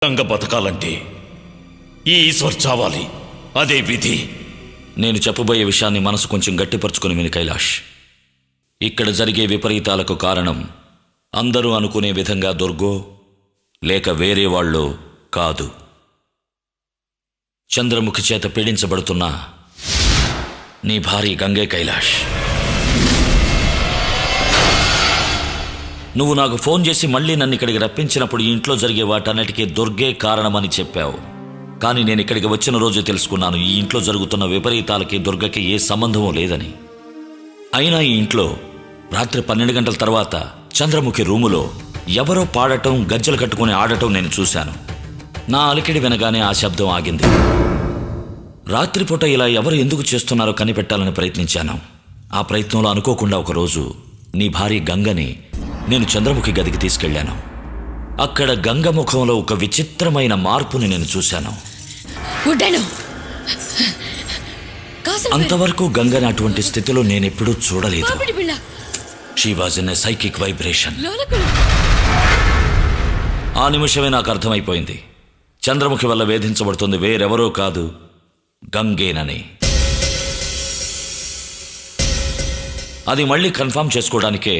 గంగ బతకాలంటే ఈ ఈశ్వర్ చావాలి, అదే విధి. నేను చెప్పబోయే విషయాన్ని మనసు కొంచెం గట్టిపరుచుకుని విని కైలాష్. ఇక్కడ జరిగే విపరీతాలకు కారణం అందరూ అనుకునే విధంగా దుర్గో లేక వేరే వాళ్ళో కాదు. చంద్రముఖి చేత పీడించబడుతున్న నీ భార్య గంగే కైలాష్. నువ్వు నాకు ఫోన్ చేసి మళ్ళీ నన్ను ఇక్కడికి రప్పించినప్పుడు ఈ ఇంట్లో జరిగే వాటన్నిటికీ దుర్గే కారణమని చెప్పావు. కానీ నేను ఇక్కడికి వచ్చిన రోజు తెలుసుకున్నాను ఈ ఇంట్లో జరుగుతున్న విపరీతాలకి దుర్గకి ఏ సంబంధమూ లేదని. అయినా ఈ ఇంట్లో రాత్రి 12 గంటల తర్వాత చంద్రముఖి రూములో ఎవరో పాడటం, గజ్జలు కట్టుకుని ఆడటం నేను చూశాను. నా అలికిడి వినగానే ఆ శబ్దం ఆగింది. రాత్రిపూట ఇలా ఎవరు ఎందుకు చేస్తున్నారో కనిపెట్టాలని ప్రయత్నించాను. ఆ ప్రయత్నంలో అనుకోకుండా ఒకరోజు నీ భార్య గంగని నేను చంద్రముఖి గదికి తీసుకెళ్లాను. అక్కడ గంగ ముఖంలో ఒక విచిత్రమైన మార్పుని నేను చూశాను. అంతవరకు గంగని అటువంటి స్థితిలో నేనెప్పుడూ చూడలేదు. She was in a psychic vibration. ఆ నిమిషమే నాకు అర్థమైపోయింది, చంద్రముఖి వల్ల వేధించబడుతుంది వేరెవరో కాదు, గంగేనని. అది మళ్ళీ కన్ఫర్మ్ చేసుకోవడానికే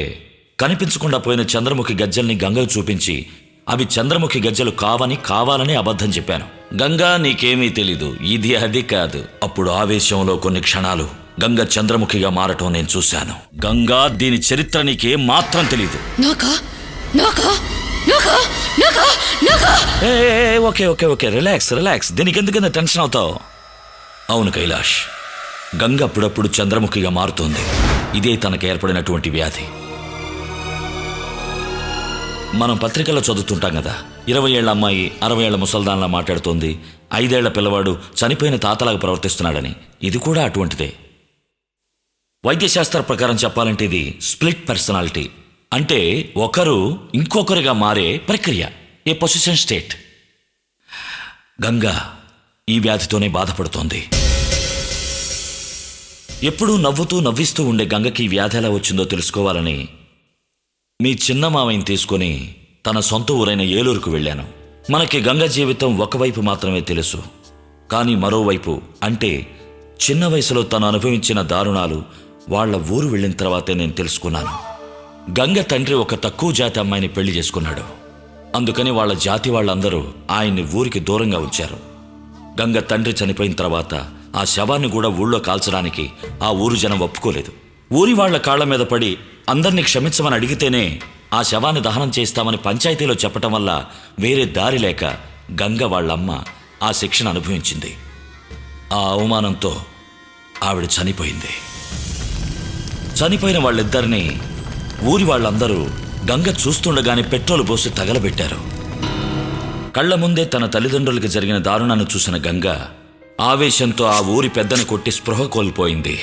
కనిపించకుండా పోయిన చంద్రముఖి గజ్జల్ని గంగకు చూపించి అవి చంద్రముఖి గజ్జలు కావాలని అబద్ధం చెప్పాను. గంగా నీకేమీ తెలీదు, ఇది అది కాదు. అప్పుడు ఆవేశంలో కొన్ని క్షణాలు గంగ చంద్రముఖిగా మారటం నేను చూశాను. గంగా, దీని చరిత్ర నీకేం మాత్రం తెలీదు. Okay okay okay relax. దీనికి ఎందుకన్నా టెన్షన్ అవుతావు? అవును కైలాష్, గంగ అప్పుడప్పుడు చంద్రముఖిగా మారుతోంది. ఇదే తనకు ఏర్పడినటువంటి వ్యాధి. మనం పత్రికల్లో చదువుతుంటాం కదా, 20 ఏళ్ల అమ్మాయి 60 ఏళ్ల ముసల్దాన్లా మాట్లాడుతోంది, 5 ఏళ్ల పిల్లవాడు చనిపోయిన తాతలాగా ప్రవర్తిస్తున్నాడని. ఇది కూడా అటువంటిదే. వైద్యశాస్త్ర ప్రకారం చెప్పాలంటే ఇది స్ప్లిట్ పర్సనాలిటీ, అంటే ఒకరు ఇంకొకరిగా మారే ప్రక్రియ, ఏ పొసిషన్ స్టేట్. గంగా ఈ వ్యాధితోనే బాధపడుతోంది. ఎప్పుడూ నవ్విస్తూ ఉండే గంగకి ఈ వ్యాధి ఎలా వచ్చిందో తెలుసుకోవాలని మీ చిన్న మావయ్యని తీసుకుని తన సొంత ఊరైన ఏలూరుకు వెళ్ళాను. మనకి గంగ జీవితం ఒకవైపు మాత్రమే తెలుసు, కానీ మరోవైపు అంటే చిన్న వయసులో తను అనుభవించిన దారుణాలు వాళ్ల ఊరు వెళ్ళిన తర్వాతే నేను తెలుసుకున్నాను. గంగ తండ్రి ఒక తక్కువ జాతి అమ్మాయిని పెళ్లి చేసుకున్నాడు. అందుకని వాళ్ళ జాతి వాళ్ళందరూ ఆయన్ని ఊరికి దూరంగా ఉంచారు. గంగ తండ్రి చనిపోయిన తర్వాత ఆ శవాన్ని కూడా ఊళ్ళో కాల్చడానికి ఆ ఊరు జనం ఒప్పుకోలేదు. ఊరి వాళ్ల కాళ్ల మీద పడి అందరినీ క్షమించమని అడిగితేనే ఆ శవాన్ని దహనం చేస్తామని పంచాయతీలో చెప్పటం వల్ల వేరే దారి లేక గంగ వాళ్ళమ్మ ఆ శిక్షను అనుభవించింది. ఆ అవమానంతో ఆవిడ చనిపోయింది. చనిపోయిన వాళ్ళిద్దరినీ ఊరి వాళ్ళందరూ గంగ చూస్తుండగానే పెట్రోలు పోసి తగలబెట్టారు. కళ్ల ముందే తన తల్లిదండ్రులకి జరిగిన దారుణాన్ని చూసిన గంగ ఆవేశంతో ఆ ఊరి పెద్దని కొట్టి స్పృహ కోల్పోయింది.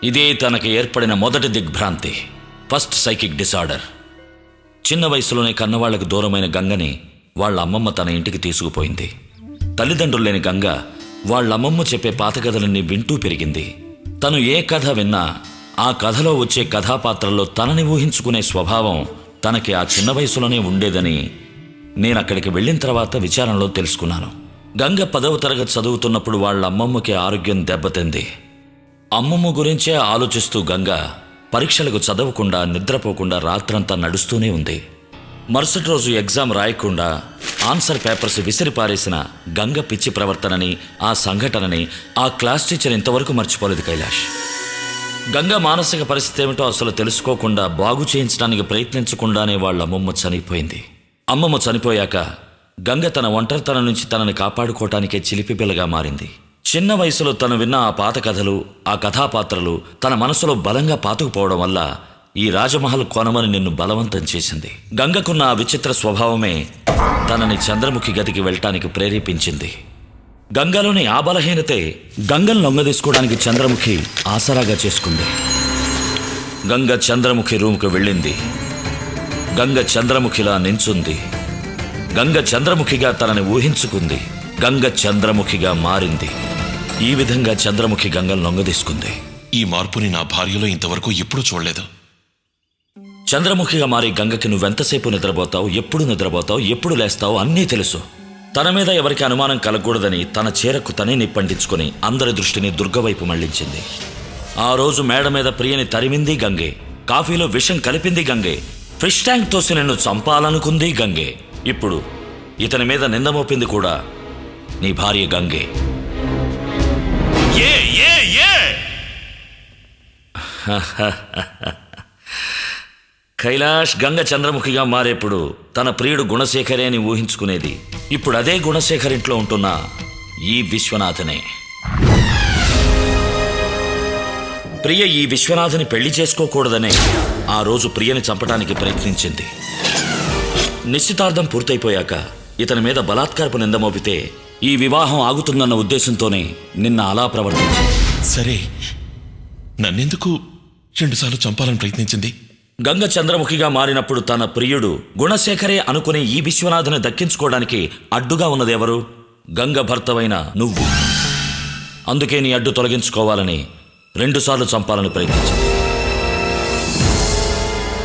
ఇదే తనకు ఏర్పడిన మొదటి దిగ్భ్రాంతి, ఫస్ట్ సైకిక్ డిసార్డర్. చిన్న వయసులోనే కన్నవాళ్లకు దూరమైన గంగని వాళ్ళ అమ్మమ్మ తన ఇంటికి తీసుకుపోయింది. తల్లిదండ్రులు లేని గంగ వాళ్ళమ్మమ్మ చెప్పే పాత కథలన్నీ వింటూ పెరిగింది. తను ఏ కథ విన్నా ఆ కథలో వచ్చే కథాపాత్రల్లో తనని ఊహించుకునే స్వభావం తనకి ఆ చిన్న వయసులోనే ఉండేదని నేనక్కడికి వెళ్ళిన తర్వాత విచారణలో తెలుసుకున్నాను. గంగ 10వ తరగతి చదువుతున్నప్పుడు వాళ్ళ అమ్మమ్మకి ఆరోగ్యం దెబ్బతింది. అమ్మమ్మ గురించే ఆలోచిస్తూ గంగ పరీక్షలకు చదవకుండా నిద్రపోకుండా రాత్రంతా నడుస్తూనే ఉంది. మరుసటి రోజు ఎగ్జామ్ రాయకుండా ఆన్సర్ పేపర్స్ విసిరిపారేసిన గంగ పిచ్చి ప్రవర్తనని, ఆ సంఘటనని ఆ క్లాస్ టీచర్ ఇంతవరకు మర్చిపోలేదు కైలాష్. గంగ మానసిక పరిస్థితి ఏమిటో అసలు తెలుసుకోకుండా, బాగు చేయించడానికి ప్రయత్నించకుండానే వాళ్ళ అమ్మమ్మ చనిపోయింది. అమ్మమ్మ చనిపోయాక గంగ తన ఒంటరితనం నుంచి తనని కాపాడుకోవటానికే చిలిపిపిల్లగా మారింది. చిన్న వయసులో తను విన్న ఆ పాత కథలు, ఆ కథాపాత్రలు తన మనసులో బలంగా పాతుకుపోవడం వల్ల ఈ రాజమహల్ కొనమని నిన్ను బలవంతం చేసింది. గంగకున్న ఆ విచిత్ర స్వభావమే తనని చంద్రముఖి గదికి వెళ్ళటానికి ప్రేరేపించింది. గంగలోని ఆ బలహీనతే గంగను లొంగదీసుకోవడానికి చంద్రముఖి ఆసరాగా చేసుకుంది. గంగ చంద్రముఖి రూమ్కు వెళ్ళింది. గంగ చంద్రముఖిలా నించుంది. గంగ చంద్రముఖిగా తనని ఊహించుకుంది. గంగ చంద్రముఖిగా మారింది. ఈ విధంగా చంద్రముఖి గంగను లొంగదీసుకుంది. ఈ మార్పుని నా భార్యలో ఇంతవరకు ఎప్పుడూ చూడలేదు. చంద్రముఖిగా మారి గంగకి నువ్వెంతసేపు నిద్రపోతావు, ఎప్పుడు నిద్రపోతావు, ఎప్పుడు లేస్తావు అన్నీ తెలుసు. తన మీద ఎవరికి అనుమానం కలగకూడదని తన చీరకు తనే నిప్పంటించుకొని అందరి దృష్టిని దుర్గ వైపు మళ్లించింది. ఆ రోజు మేడ మీద ప్రియని తరిమింది గంగే, కాఫీలో విషం కలిపింది గంగే, ఫిష్ ట్యాంక్ తోసి నిన్ను చంపాలనుకుంది గంగే. ఇప్పుడు ఇతని మీద నింద మోపింది కూడా నీ భార్య గంగే. ఏ ఏ ఏ కైలాష్ గంగ చంద్రముఖిగా మారేప్పుడు తన ప్రియుడు గుణశేఖరే అని ఊహించుకునేది ఇప్పుడు అదే గుణశేఖర్ ఇంట్లో ఉంటున్న ఈ విశ్వనాథనే. ప్రియ ఈ విశ్వనాథని పెళ్లి చేసుకోకూడదనే ఆ రోజు ప్రియని చంపడానికి ప్రయత్నించింది. నిశ్చితార్థం పూర్తయిపోయాక ఇతని మీద బలాత్కారపు నింద మోపితే ఈ వివాహం ఆగుతుందన్న ఉద్దేశంతోనే నిన్న అలా ప్రవర్తించింది. సరే, నన్నెందుకు 2 సార్లు చంపాలని ప్రయత్నించింది? గంగ చంద్రముఖిగా మారినప్పుడు తన ప్రియుడు గుణశేఖరే అనుకునే ఈ విశ్వనాథుని దక్కించుకోవడానికి అడ్డుగా ఉన్నదెవరు? గంగ భర్తవైన నువ్వు. అందుకే నీ అడ్డు తొలగించుకోవాలని 2 సార్లు చంపాలని ప్రయత్నించింది.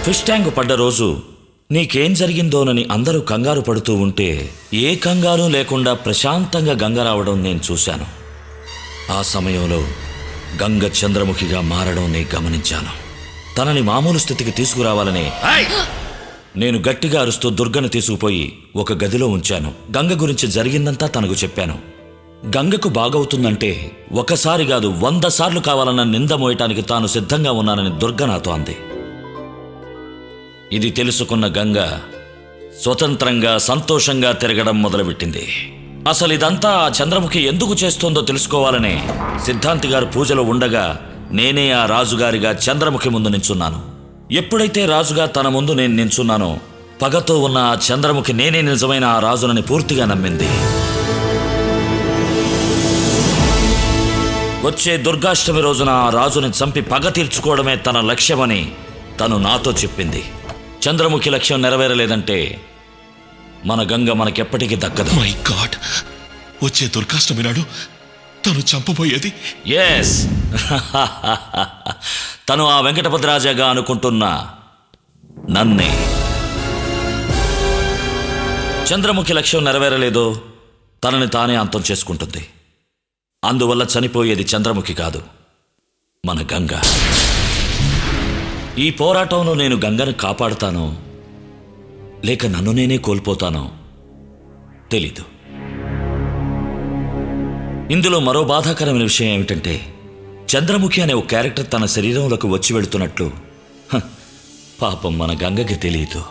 ఫిష్ ట్యాంక్ పడ్డ రోజు నీకేం జరిగిందోనని అందరూ కంగారు పడుతూ ఉంటే ఏ కంగారు లేకుండా ప్రశాంతంగా గంగ రావడం నేను చూశాను. ఆ సమయంలో గంగ చంద్రముఖిగా మారడం నేను గమనించాను. తనని మామూలు స్థితికి తీసుకురావాలని నేను గట్టిగా అరుస్తూ దుర్గను తీసుకుపోయి ఒక గదిలో ఉంచాను. గంగ గురించి జరిగిందంతా తనకు చెప్పాను. గంగకు బాగవుతుందంటే ఒకసారి కాదు 100 సార్లు కావాలన్న నింద మోయటానికి తాను సిద్ధంగా ఉన్నానని దుర్గ నాతో అంది. ఇది తెలుసుకున్న గంగ స్వతంత్రంగా సంతోషంగా తిరగడం మొదలుపెట్టింది. అసలు ఇదంతా ఆ చంద్రముఖి ఎందుకు చేస్తోందో తెలుసుకోవాలనే సిద్ధాంతి గారు పూజలో ఉండగా నేనే ఆ రాజుగారిగా చంద్రముఖి ముందు నించున్నాను. ఎప్పుడైతే రాజుగా తన ముందు నేను నించున్నానో పగతో ఉన్న ఆ చంద్రముఖి నేనే నిజమైన ఆ రాజునని పూర్తిగా నమ్మింది. వచ్చే దుర్గాష్టమి రోజున ఆ రాజుని చంపి పగ తీర్చుకోవడమే తన లక్ష్యమని తను నాతో చెప్పింది. చంద్రముఖి లక్ష్యం నెరవేరలేదంటే మన గంగ మనకెప్పటికీ దక్కదు. మై గాడ్, వచ్చే దుర్గాష్టమి నాడు తను చంపబోయేది ఎస్ తను ఆ వెంకటపతిరాజాగా అనుకుంటున్న నన్నే. చంద్రముఖి లక్ష్యం నెరవేరలేదో తనని తానే అంతం చేసుకుంటుంది. అందువల్ల చనిపోయేది చంద్రముఖి కాదు, మన గంగ. ఈ పోరాటంలో నేను గంగను కాపాడుతానో లేక నన్ను నేనే కోల్పోతానో తెలీదు. ఇందులో మరో బాధాకరమైన విషయం ఏమిటంటే చంద్రముఖి అనే ఒక క్యారెక్టర్ తన శరీరంలోకి వచ్చి వెళుతున్నట్లు పాపం మన గంగకి తెలియదు.